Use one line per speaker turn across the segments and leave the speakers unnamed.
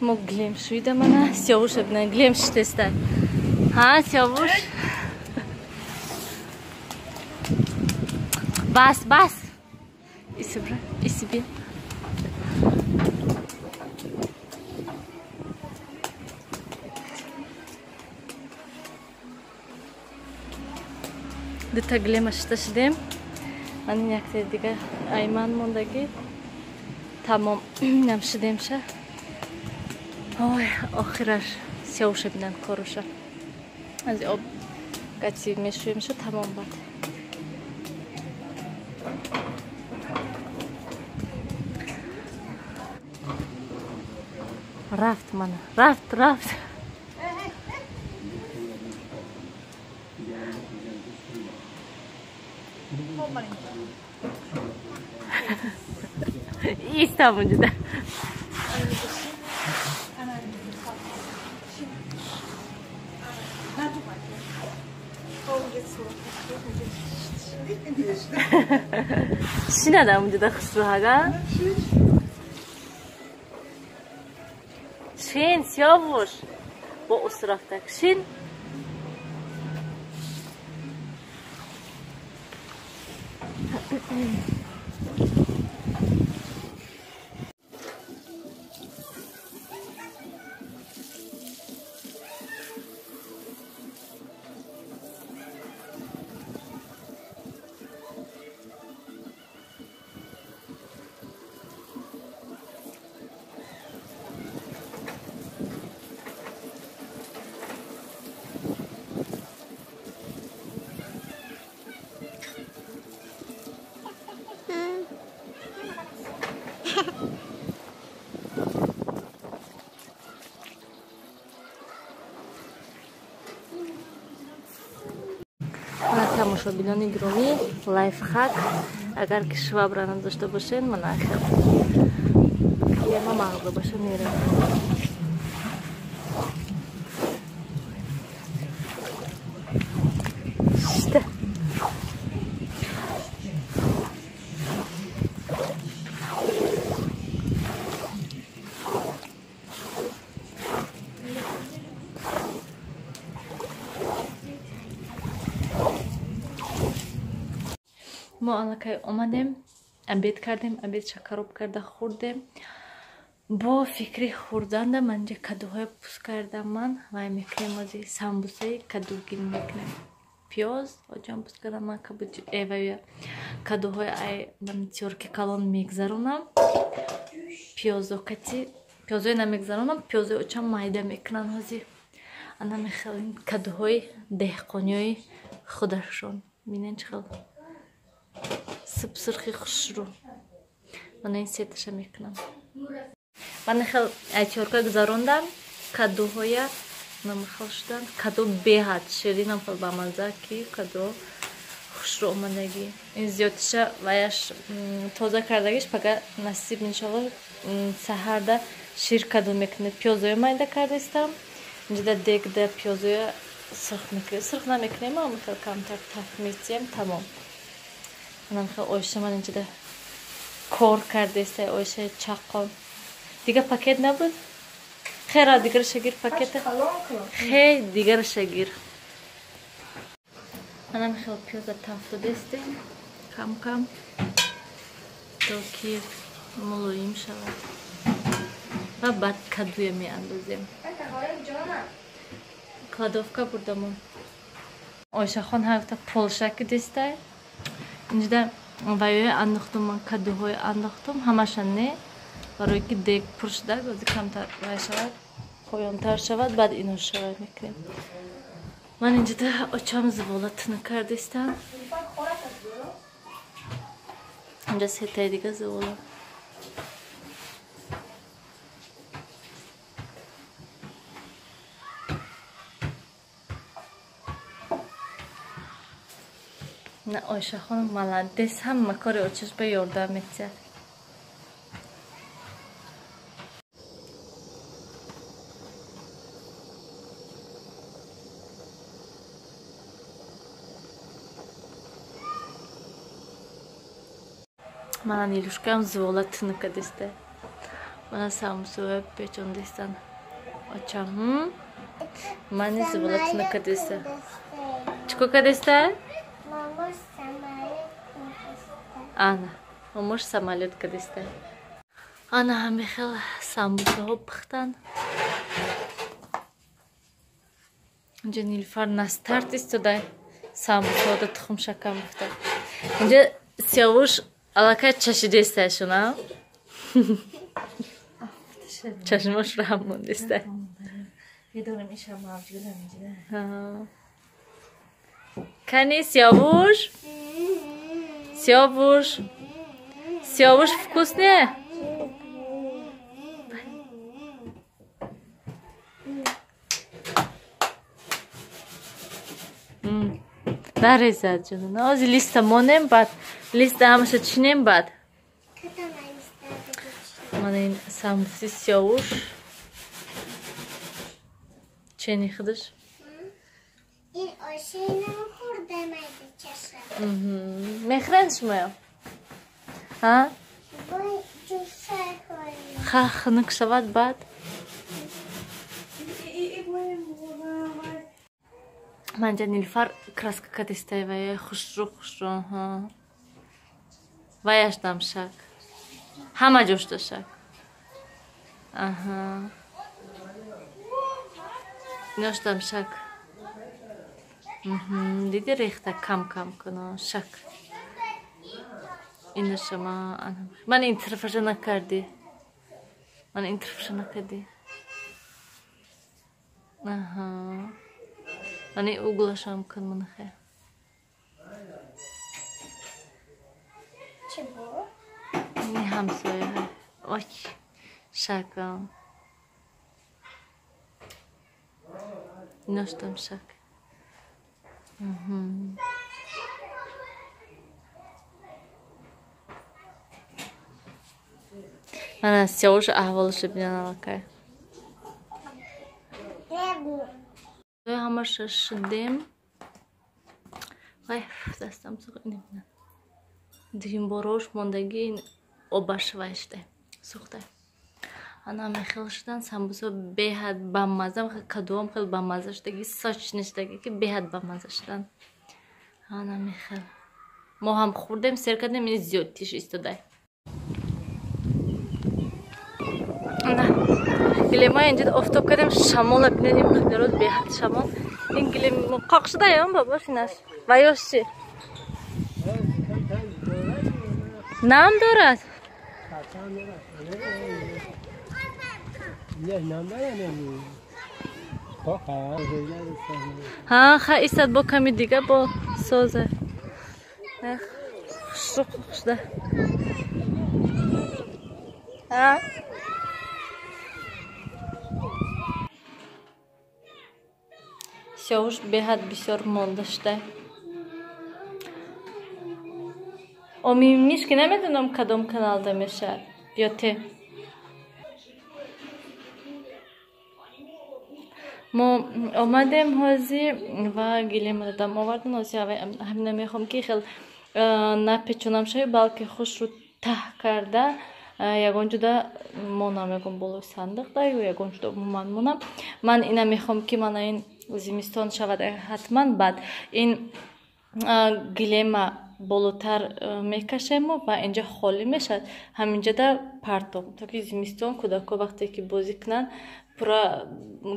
Мо глем шуида мана сявуш бна глем штеста. Ха, сявуш. Бас. Исибра, исиби. Дита глема шташдем. Ани якте дига айман мондаги. Тамом намшидемша. Ой, охираш сявушебнан коруша. Аз об гати мешуемша тамом бад. Рафт мана, рафт. İstanbul'da. 신하다 문제다 그수하가 신 siyavuş bu ısraftak şin тамошобинони гиромӣ лайфхак агар ки швабра надошта бошед мана клема мағза боша мерам мо аллакай омадем обед кардем обедша коробкарда хӯрдем бо фикри хӯрданда ман инҷа кадуҳои пӯст кардам ман вай мекунем ози самбусаи кадугин мекунем пиёз оҷон пӯст кардам ман эвая кадуҳои ай ман тиёрки калон мегзаронам пиёзои намегзаронам пиёзои очам майда мекунам ози ана мехелин кадуҳои деҳқониёи худашон бинен чхел сырхи хушру мана ин сеташа мекунам ман хел айтёрка гузарондам кадуҳоя намахал шудан каду беҳад ширинам хел ба маза ки каду хушру омадагӣ ин зиёдиша ваяш тоза кардагиш пага насиб иншалло саҳарда шир каду мекунед пиёзоя майда карда истам инҷода дегда пиёзоя сирх мекунем сирх намекунем ама хел камтар таф мецем тамом манам хел оиша ман инҷода кор кардестай оишаи чаққон дига пакет набуд хера дигараша гир пакета хей дигараша гир манам хел пиёза таф додестем кам то ки мулоим шавад ва баъд кадуя меандозем кладовка бурдамон ойшахон ҳафта полшаки дестай инҷода ваёе андохтум ман кадуҳои андохтум ҳамаша не барои ки дег пур шуда ози камтар вай шавад поёнтар шавад баъд ино шавад мекунем ман инҷода очам зивола тина кардистам инҷа сетаи дига зивола на ойшахон маладес ҳама кори очаш ба ёрдам мекунад манан илушкам звола тынка десте Bana sambusa pechon destan. Acha. Mani zvolatna kadesta. Chko kadesta? Ana. Momosh samolyot kadesta. Ana Mixail sambusa pixtan. اینجا نیلوفر نسترد ایستاده سامبوسا و تخم شکم بفته اینجا سیاوش علاقه چشیده ایسته شونه چشماش رو هم مونده ایسته
یدونم ایش هم موجوده اینجا
کنی سیاوش سیاوش سیاوش فکوس نه نریزد جنون از لیست مونم بعد لیست همش چینم بعد من این سامبوسی سیاوش چینی خودش
این آشینا خورده میده چشم
میخرنش مایا ها
بای جوشه کنی
خنک شود بعد من نیلوفر краска کدیسته و خوش رو ها وایش دم شک همه جوش داشت آها نوش دم شک دیدی ریخته کم کنه شک این شما من این طرفش نکردی من این طرفش نکردی آها من uğulaşam kanımını he.
چه بو؟
Ne hamsoy he. Oy. Şakam. Noştam şak. Ana Siyavuş ahvalışı bilen alakay. همه شدیم وای دستم سوخته نمیدونم دیگه باروش موندگی این آبش وایشته سوخته انا میخیل شدن سامبوسا بهد بامزه کدوم خیلی بامزه شدگی ساچ نشدگی که بهد بامزه شدن انا میخیل ما هم خوردیم سر کردیم این زیاد تیش ایستاده گلیما اینجا افتاب کردیم شمال بینیم امروز درود بهد شمال این گلیم قاقشده هم باباش اینش ویاش چی؟ نام دارد؟ ها خواهی ایستد با کمی دیگه با سازه خوشده ها؟ Siyavuş behad bisyor mondashte. O miymiş ki nemidim kadom kanalda meşer. Biyote. ما اومدیم هازی و گلیم دادم آوردن هازی هم نمیخوام که خیلی نپیچونم شوی بلکه خوش رو ته کرده یگانجودا ما نمیگم بالای صندوق دا یگانجودا من اینا میخوام که من این زمستان شود حتما بعد این گلیما بالاتر میکشم و اینجا خالی میشد همینجا دا پرتم تا که زمستان کودکا وقتی که بازی کنن پورا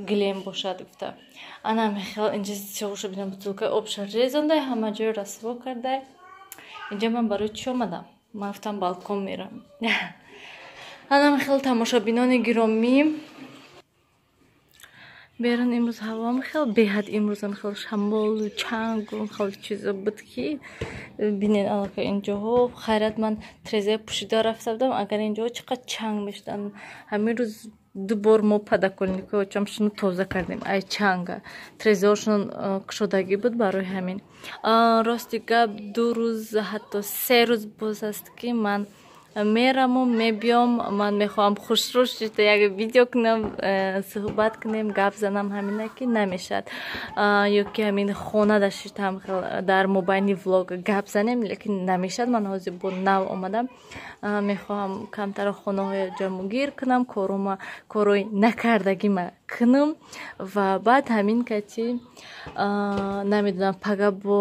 گلیم باشد گفته انا میخوام اینجا سیاوش ببینم بزرگه آبش ریزونده همه جای رسوا کرده اینجا من برای چی اومدم من گفتم بالکن میرم انا میخوام تماشابینان گرامی بیرون امروز هوا خیلی بهت امروز خیلی شمال و چنگ و خیلی چیزا بود که بینین علاقه اینجا ها خیرت من تریزه پوشیده رفته بودم اگر اینجا چقدر چنگ میشدن همین روز دو بار ما پیدا کنیم که چمشون تازه کردیم ای چنگه تریزه هاشون کشودگی بود برای همین راستی گپ 2 روز حتی 3 روز باز است که من мераму мебиём ман мехоҳам хушрӯш як видео кунам суҳбат кунем гап занам ҳамина ки намешад ё ки ҳамин хона даштам дар мобайни влог гап занем лекин намешад ман ҳозир бо нав омадам мехоҳам камтара хонаҳоя ҷамъгир кунам корои накардагима кунам ва баъд ҳамин кати намедонам пага бо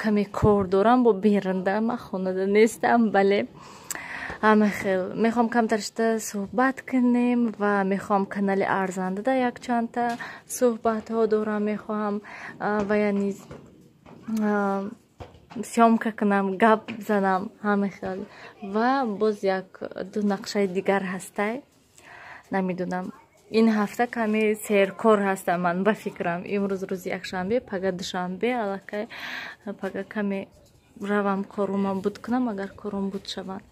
каме кор дорам бо беранда ман хонада нестам бале амахел мехоҳам камтаршта суҳбат кунем ва мехоҳам канали арзандада якчандта суҳбатҳо дорам мехоҳам ва яъни сёмка кунам гап занам ҳамахел ва боз як ду нақшаи дигар ҳастай намедонам ин ҳафта каме серкор ҳастам ман ба фикрам имрӯз рӯзи якшанбе пага душанбе аллакай пага каме равам корумам буд кунам агар корум буд шаванд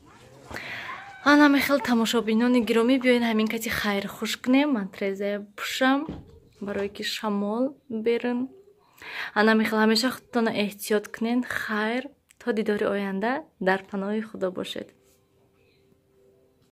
анамехел тамошобинони гиромӣ биёед ҳамин кати хайрхуш кунем ман трезая пушам барое ки шамол берин анамехел ҳамеша худтона эҳтиёт кунед хайр то дидори оянда дар паноҳи худо бошед.